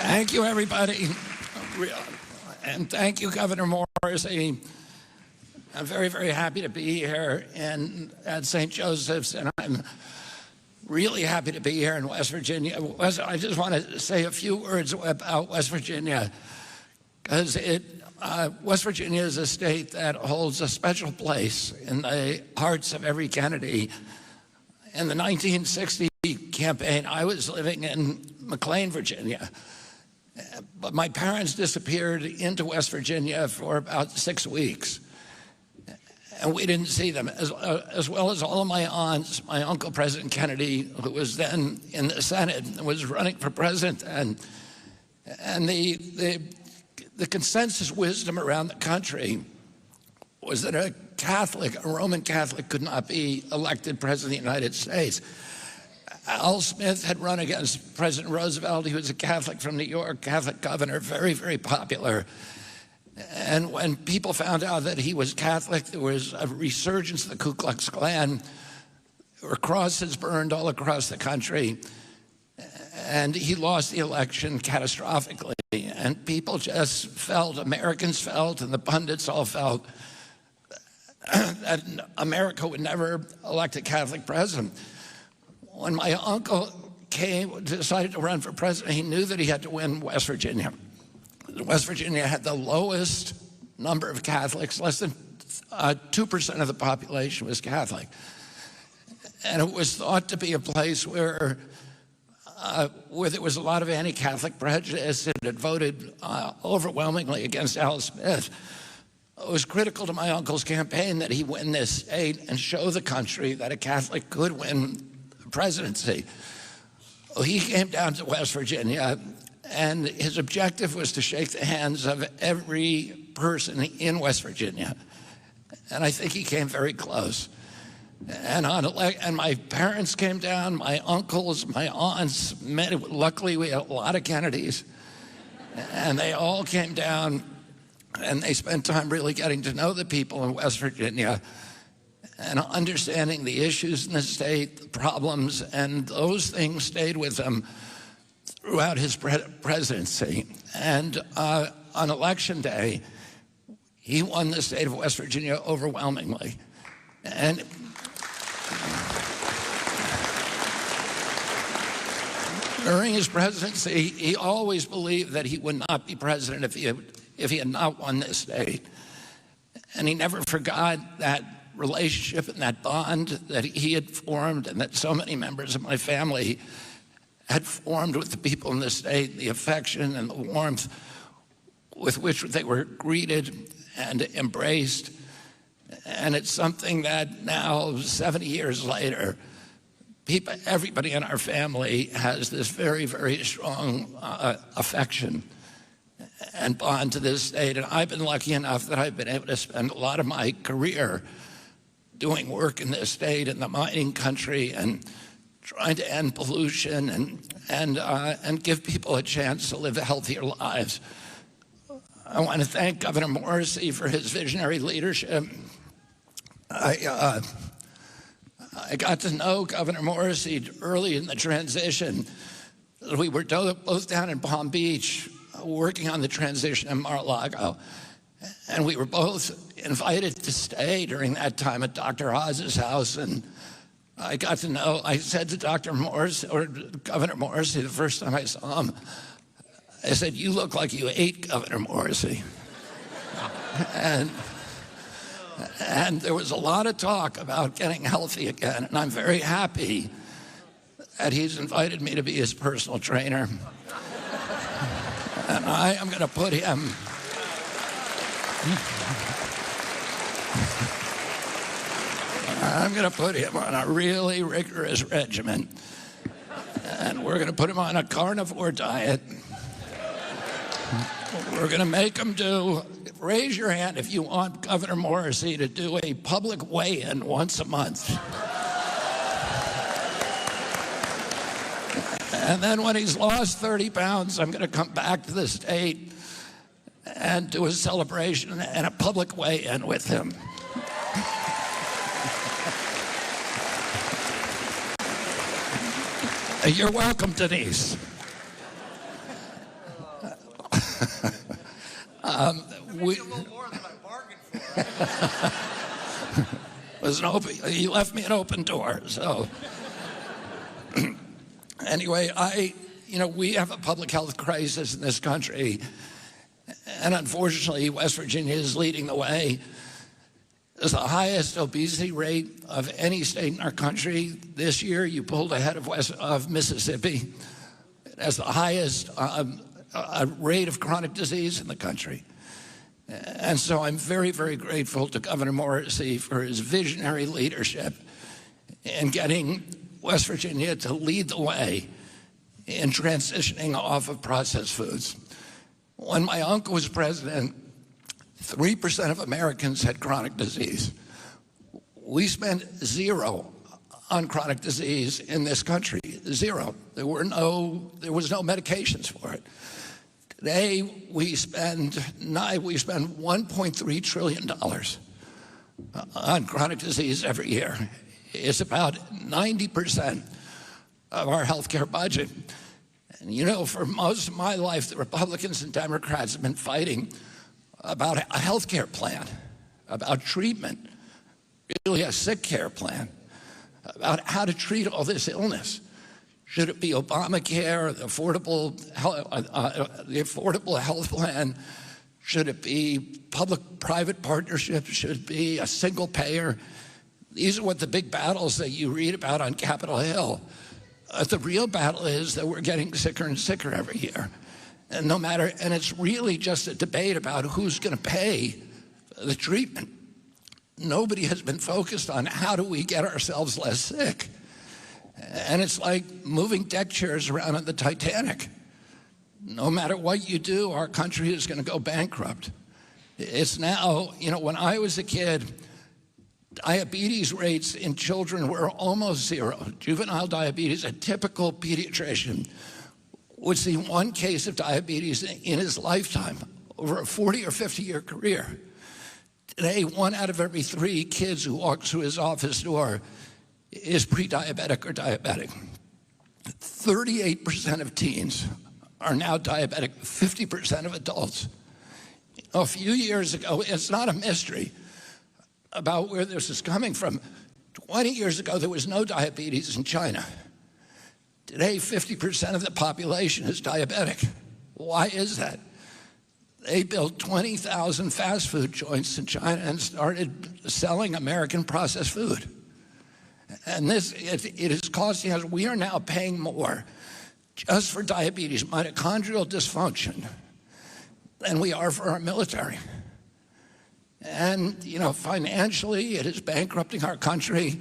Thank you, everybody. And thank you, Governor Morrisey. I'm very, very happy to be here at St. Joseph's, and I'm really happy to be here in West Virginia. I just want to say a few words about West Virginia, because West Virginia is a state that holds a special place in the hearts of every Kennedy. In the 1960 campaign, I was living in McLean, Virginia, but my parents disappeared into West Virginia for about 6 weeks, and we didn't see them, as well as all of my aunts. My uncle, President Kennedy, who was then in the Senate and was running for president, and the consensus wisdom around the country was that a Roman Catholic could not be elected president of the United States. Al Smith had run against President Roosevelt. He was a Catholic from New York, Catholic governor, very, very popular. And when people found out that he was Catholic, there was a resurgence of the Ku Klux Klan. There were crosses burned all across the country. And he lost the election catastrophically. And people just felt, Americans felt, and the pundits all felt, that America would never elect a Catholic president. When my uncle decided to run for president, he knew that he had to win West Virginia. West Virginia had the lowest number of Catholics. Less than 2% of the population was Catholic. And it was thought to be a place where there was a lot of anti-Catholic prejudice. It had voted overwhelmingly against Al Smith. It was critical to my uncle's campaign that he win this state and show the country that a Catholic could win the presidency. Well, he came down to West Virginia, and his objective was to shake the hands of every person in West Virginia. And I think he came very close. And my parents came down, my uncles, my aunts, luckily we had a lot of Kennedys, and they all came down, and they spent time really getting to know the people in West Virginia and understanding the issues in the state, the problems, and those things stayed with him throughout his presidency. And on election day, he won the state of West Virginia overwhelmingly. And during his presidency, he always believed that he would not be president if he had not won this state. And he never forgot that relationship and that bond that he had formed and that so many members of my family had formed with the people in the state, the affection and the warmth with which they were greeted and embraced. And it's something that now, 70 years later, everybody in our family has this very, very strong affection and bond to this state. And I've been lucky enough that I've been able to spend a lot of my career doing work in this state, in the mining country, and trying to end pollution and give people a chance to live healthier lives. I want to thank Governor Morrisey for his visionary leadership. I got to know Governor Morrisey early in the transition. We were both down in Palm Beach working on the transition in Mar-a-Lago. And we were both invited to stay during that time at Dr. Haas's house. And I got to know, I said to Dr. Morrisey, or Governor Morrisey, the first time I saw him, I said, "You look like you ate Governor Morrisey." and there was a lot of talk about getting healthy again. And I'm very happy that he's invited me to be his personal trainer. And I am going to put him on a really rigorous regimen. And we're going to put him on a carnivore diet. We're going to make him raise your hand if you want Governor Morrisey to do a public weigh-in once a month. And then when he's lost 30 pounds, I'm going to come back to the state and do a celebration and a public weigh-in with him. You're welcome, Denise. We, a little more than I bargained for. was an open, he left me an open door, so. Anyway, we have a public health crisis in this country, and unfortunately, West Virginia is leading the way. It's the highest obesity rate of any state in our country. This year, you pulled ahead of Mississippi. It has the highest rate of chronic disease in the country. And so I'm very, very grateful to Governor Morrisey for his visionary leadership in getting West Virginia to lead the way in transitioning off of processed foods. When my uncle was president, 3% of Americans had chronic disease. We spent zero on chronic disease in this country, zero. There was no medications for it. Today, we spend $1.3 trillion on chronic disease every year. It's about 90% of our healthcare budget. And for most of my life, the Republicans and Democrats have been fighting about a healthcare plan, about treatment, really a sick care plan, about how to treat all this illness. Should it be Obamacare, the affordable health plan? Should it be public-private partnerships? Should it be a single payer? These are what the big battles that you read about on Capitol Hill. The real battle is that we're getting sicker and sicker every year. And and it's really just a debate about who's going to pay the treatment. Nobody has been focused on how do we get ourselves less sick. And it's like moving deck chairs around on the Titanic. No matter what you do, our country is going to go bankrupt. It's now, when I was a kid, diabetes rates in children were almost zero. Juvenile diabetes, a typical pediatrician would see one case of diabetes in his lifetime over a 40 or 50-year career. Today, 1 out of every 3 kids who walks through his office door is pre-diabetic or diabetic. 38% of teens are now diabetic, 50% of adults. A few years ago, it's not a mystery about where this is coming from. 20 years ago, there was no diabetes in China. Today, 50% of the population is diabetic. Why is that? They built 20,000 fast food joints in China and started selling American processed food. And it is costing us, we are now paying more just for diabetes, mitochondrial dysfunction, than we are for our military. And, financially, it is bankrupting our country.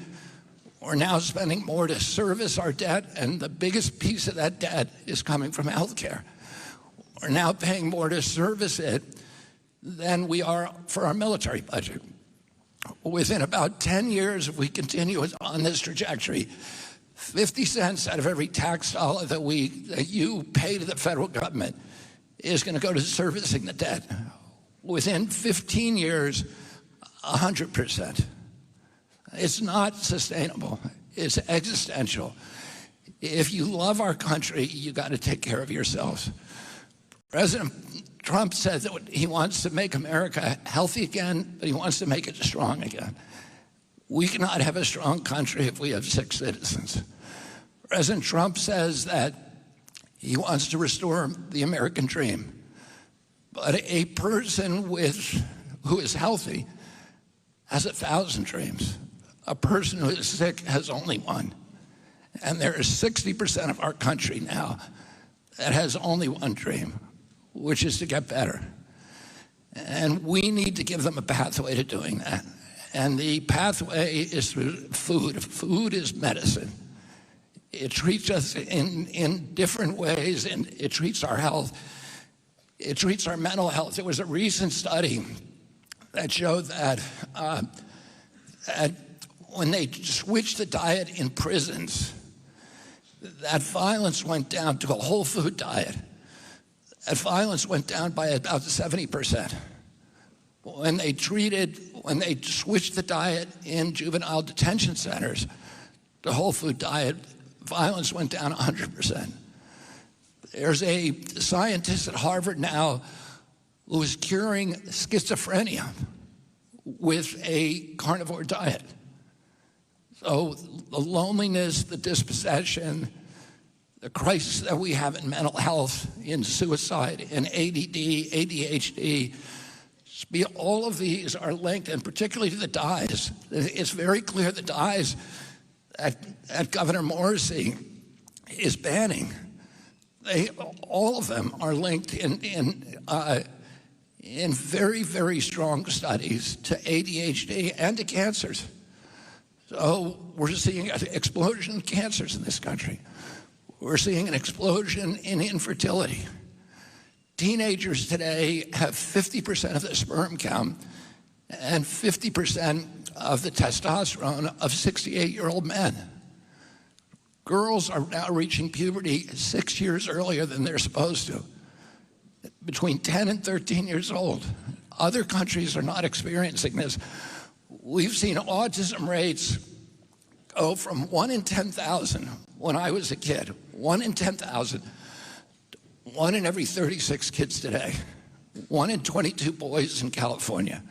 We're now spending more to service our debt, and the biggest piece of that debt is coming from health care. We're now paying more to service it than we are for our military budget. Within about 10 years, if we continue on this trajectory, 50 cents out of every tax dollar that you pay to the federal government is going to go to servicing the debt. Within 15 years, 100%. It's not sustainable. It's existential. If you love our country, you got to take care of yourselves. President Trump said that he wants to make America healthy again, but he wants to make it strong again. We cannot have a strong country if we have sick citizens. President Trump says that he wants to restore the American dream. But a person who is healthy has 1,000 dreams. A person who is sick has only one. And there is 60% of our country now that has only one dream, which is to get better. And we need to give them a pathway to doing that. And the pathway is through food. Food is medicine. It treats us in different ways, and it treats our health. It treats our mental health. There was a recent study that showed that when they switched the diet in prisons, that violence went down to a whole food diet. That violence went down by about 70%. When they switched the diet in juvenile detention centers, the whole food diet, violence went down 100%. There's a scientist at Harvard now who is curing schizophrenia with a carnivore diet. So the loneliness, the dispossession, the crisis that we have in mental health, in suicide, in ADD, ADHD, all of these are linked, and particularly to the dyes. It's very clear the dyes that Governor Morrisey is banning, all of them are linked in very, very strong studies to ADHD and to cancers. So we're seeing an explosion in cancers in this country. We're seeing an explosion in infertility. Teenagers today have 50% of the sperm count and 50% of the testosterone of 68-year-old men. Girls are now reaching puberty 6 years earlier than they're supposed to, between 10 and 13 years old. Other countries are not experiencing this. We've seen autism rates go from 1 in 10,000 when I was a kid, 1 in 10,000, 1 in every 36 kids today, 1 in 22 boys in California.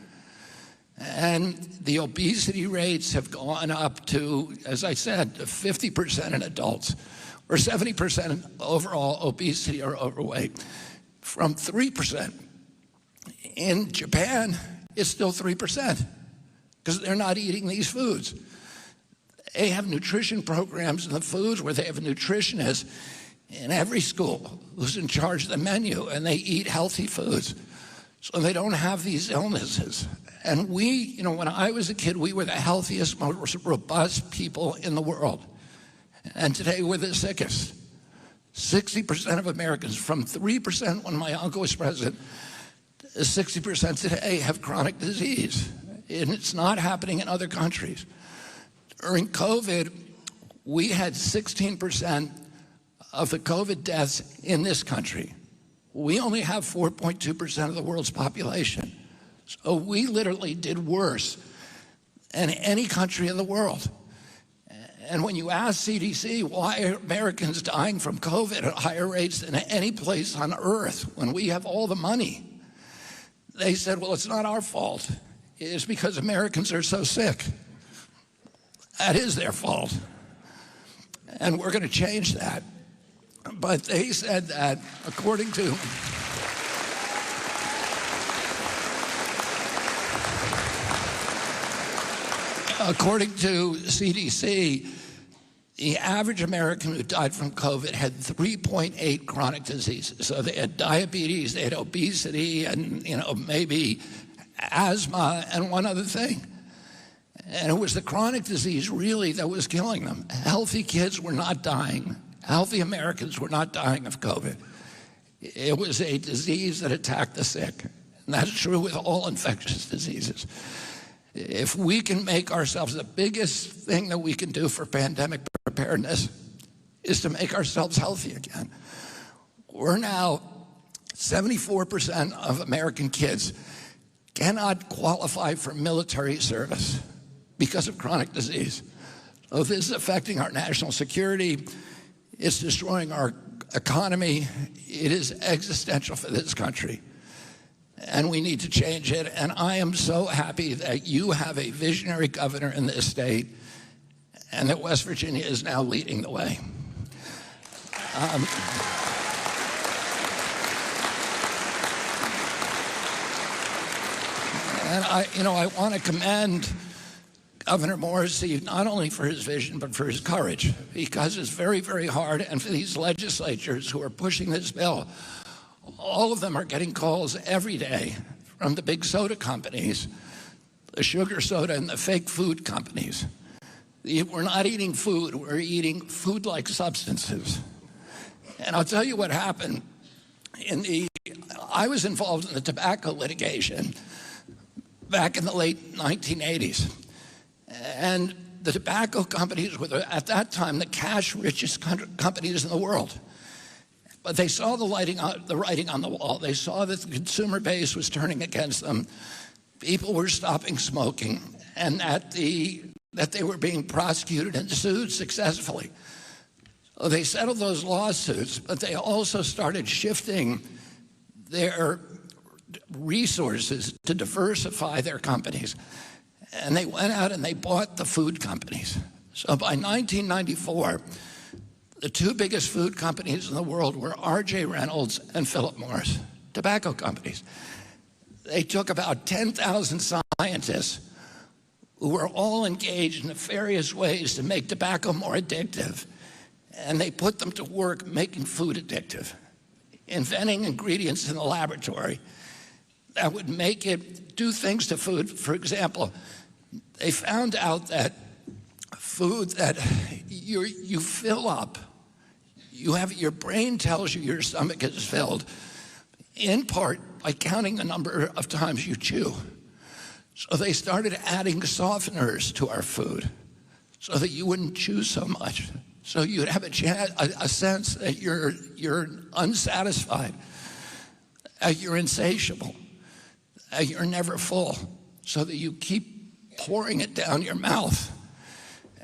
And the obesity rates have gone up to, as I said, 50% in adults, or 70% overall obesity or overweight, from 3%. In Japan, it's still 3%, because they're not eating these foods. They have nutrition programs in the foods where they have a nutritionist in every school who's in charge of the menu, and they eat healthy foods, so they don't have these illnesses. And we, when I was a kid, we were the healthiest, most robust people in the world. And today we're the sickest. 60% of Americans, from 3% when my uncle was president, 60% today have chronic disease. And it's not happening in other countries. During COVID, we had 16% of the COVID deaths in this country. We only have 4.2% of the world's population. So we literally did worse than any country in the world. And when you ask CDC why are Americans dying from COVID at higher rates than any place on earth when we have all the money, they said, well, it's not our fault. It's because Americans are so sick. That is their fault. And we're going to change that. But they said that according to CDC, the average American who died from COVID had 3.8 chronic diseases. So they had diabetes, they had obesity, and maybe asthma, and one other thing. And it was the chronic disease really that was killing them. Healthy kids were not dying. Healthy Americans were not dying of COVID. It was a disease that attacked the sick. And that's true with all infectious diseases. If we can make ourselves, the biggest thing that we can do for pandemic preparedness is to make ourselves healthy again. We're now, 74% of American kids cannot qualify for military service because of chronic disease. So this is affecting our national security. It's destroying our economy. It is existential for this country. And we need to change it. And I am so happy that you have a visionary governor in this state and that West Virginia is now leading the way. And I want to commend Governor Morrisey not only for his vision, but for his courage, because it's very, very hard. And for these legislatures who are pushing this bill, all of them are getting calls every day from the big soda companies, the sugar soda and the fake food companies. We're not eating food, we're eating food-like substances. And I'll tell you what happened. I was involved in the tobacco litigation back in the late 1980s. And the tobacco companies were, at that time, the cash richest companies in the world. But they saw the writing on the wall. They saw that the consumer base was turning against them. People were stopping smoking, and that they were being prosecuted and sued successfully. Well, they settled those lawsuits, but they also started shifting their resources to diversify their companies. And they went out and they bought the food companies. So by 1994, the two biggest food companies in the world were R.J. Reynolds and Philip Morris, tobacco companies. They took about 10,000 scientists who were all engaged in nefarious ways to make tobacco more addictive, and they put them to work making food addictive, inventing ingredients in the laboratory that would make it do things to food. For example, they found out that food that you fill up, your brain tells you your stomach is filled, in part by counting the number of times you chew. So they started adding softeners to our food so that you wouldn't chew so much. So you'd have a sense that you're unsatisfied, you're insatiable, you're never full, so that you keep pouring it down your mouth.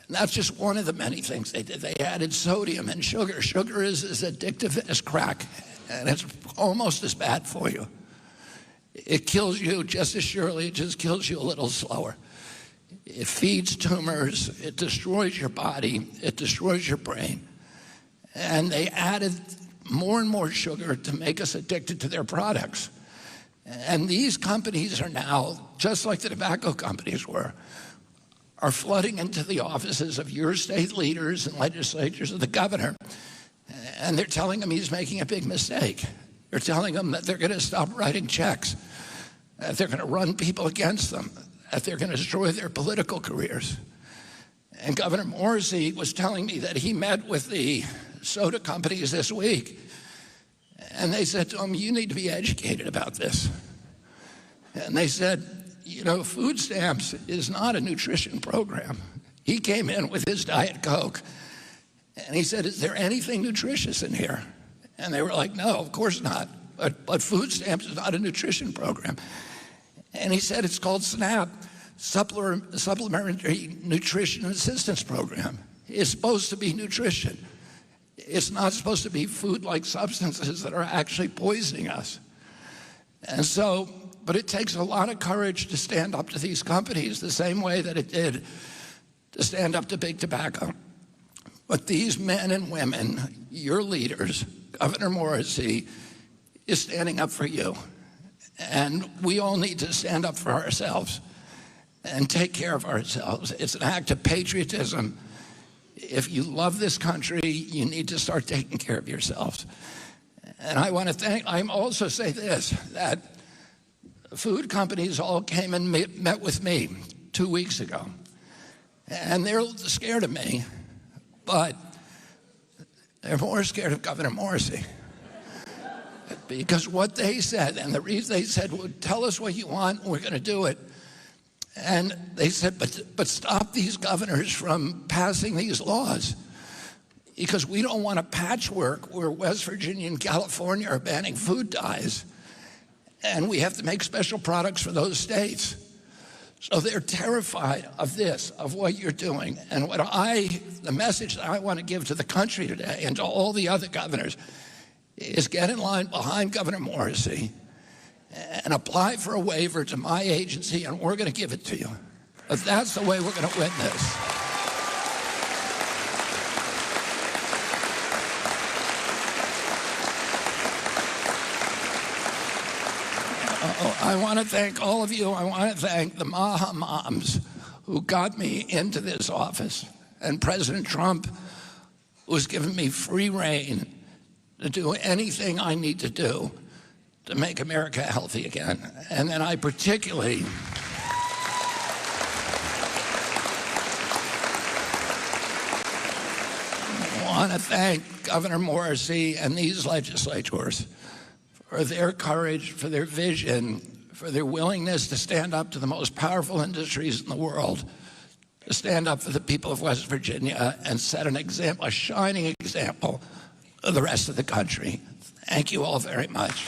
And that's just one of the many things they did. They added sodium and sugar. Sugar is as addictive as crack, and it's almost as bad for you. It kills you just as surely, it just kills you a little slower. It feeds tumors, it destroys your body, it destroys your brain. And they added more and more sugar to make us addicted to their products. And these companies are now, just like the tobacco companies were, are flooding into the offices of your state leaders and legislatures of the governor. And they're telling him he's making a big mistake. They're telling him that they're going to stop writing checks, that they're going to run people against them, that they're going to destroy their political careers. And Governor Morrisey was telling me that he met with the soda companies this week, and they said to him, you need to be educated about this. And they said, you know, food stamps is not a nutrition program. He came in with his Diet Coke, and he said, is there anything nutritious in here? And they were like, no, of course not. But food stamps is not a nutrition program. And he said it's called SNAP, Supplementary Nutrition Assistance Program. It's supposed to be nutrition. It's not supposed to be food-like substances that are actually poisoning us. And so, but it takes a lot of courage to stand up to these companies the same way that it did to stand up to big tobacco. But these men and women, your leaders, Governor Morrisey, is standing up for you. And we all need to stand up for ourselves and take care of ourselves. It's an act of patriotism. If you love this country, you need to start taking care of yourselves. And I want to also say this, that food companies all came and met with me 2 weeks ago. And they're scared of me, but they're more scared of Governor Morrisey. Because what they said, and the reason they said, well, tell us what you want, and we're going to do it. And they said, but stop these governors from passing these laws, because we don't want a patchwork where West Virginia and California are banning food dyes, and we have to make special products for those states. So they're terrified of this, of what you're doing. And the message that I want to give to the country today and to all the other governors is get in line behind Governor Morrisey and apply for a waiver to my agency, and we're going to give it to you. But that's the way we're going to win this. I want to thank all of you. I want to thank the Maha moms who got me into this office, and President Trump, who's given me free rein to do anything I need to do to make America healthy again. And then I particularly want to thank Governor Morrisey and these legislators for their courage, for their vision, for their willingness to stand up to the most powerful industries in the world, to stand up for the people of West Virginia and set an example, a shining example of the rest of the country. Thank you all very much.